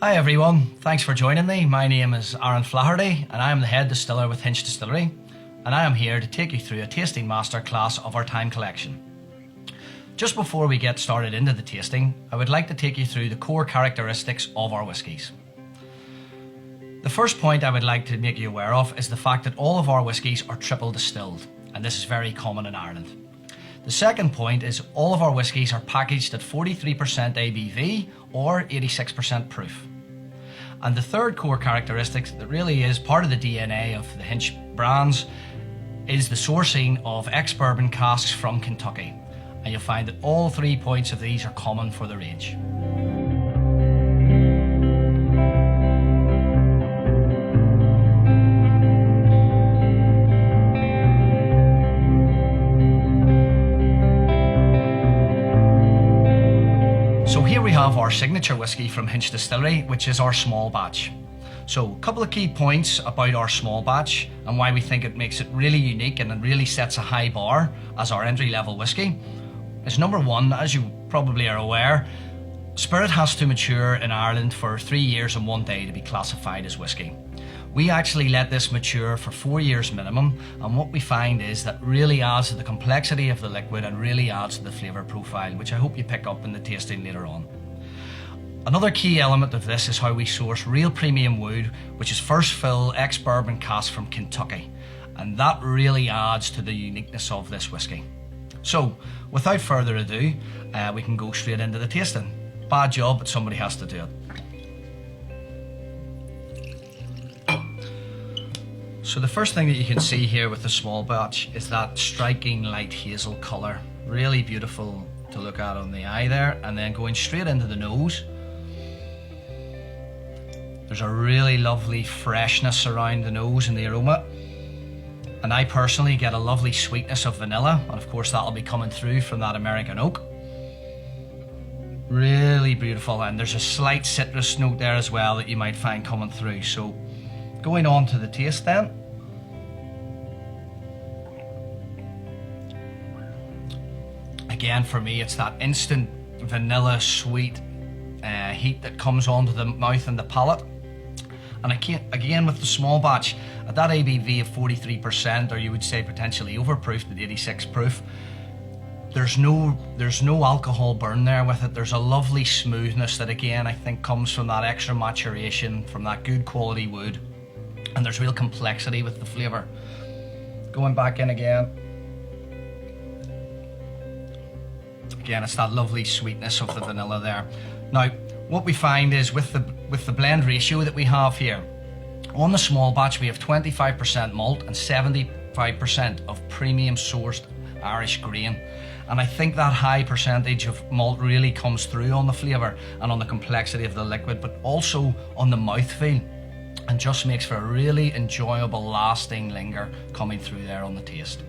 Hi everyone, thanks for joining me. My name is Aaron Flaherty and I am the head distiller with Hinch Distillery, and I am here to take you through a tasting masterclass of our time collection. Just before we get started into the tasting, I would like to take you through the core characteristics of our whiskies. The first point I would like to make you aware of is the fact that all of our whiskies are triple distilled, and this is very common in Ireland. The second point is all of our whiskies are packaged at 43% ABV or 86% proof. And the third core characteristic that really is part of the DNA of the Hinch brands is the sourcing of ex-bourbon casks from Kentucky. And you'll find that all 3 points of these are common for the range. So here we have our signature whiskey from Hinch Distillery, which is our small batch. So a couple of key points about our small batch and why we think it makes it really unique and it really sets a high bar as our entry level whiskey is number one, as you probably are aware, spirit has to mature in Ireland for 3 years and 1 day to be classified as whiskey. We actually let this mature for 4 years minimum, and what we find is that really adds to the complexity of the liquid and really adds to the flavour profile, which I hope you pick up in the tasting later on. Another key element of this is how we source real premium wood, which is first fill ex-bourbon cask from Kentucky, and that really adds to the uniqueness of this whiskey. So without further ado, we can go straight into the tasting. Bad job, but somebody has to do it. So the first thing that you can see here with the small batch is that striking light hazel colour. Really beautiful to look at on the eye there, and then going straight into the nose. There's a really lovely freshness around the nose and the aroma. And I personally get a lovely sweetness of vanilla, and of course that'll be coming through from that American oak. Really beautiful, and there's a slight citrus note there as well that you might find coming through. So going on to the taste then. Again, for me, it's that instant vanilla sweet heat that comes onto the mouth and the palate. And again, with the small batch, at that ABV of 43%, or you would say potentially overproofed at 86 proof, there's no alcohol burn there with it. There's a lovely smoothness that again I think comes from that extra maturation, from that good quality wood. And there's real complexity with the flavour. Going back in again. Again, it's that lovely sweetness of the vanilla there. Now, what we find is with the blend ratio that we have here, on the small batch we have 25% malt and 75% of premium sourced Irish grain. And I think that high percentage of malt really comes through on the flavour and on the complexity of the liquid, but also on the mouthfeel, and just makes for a really enjoyable lasting linger coming through there on the taste.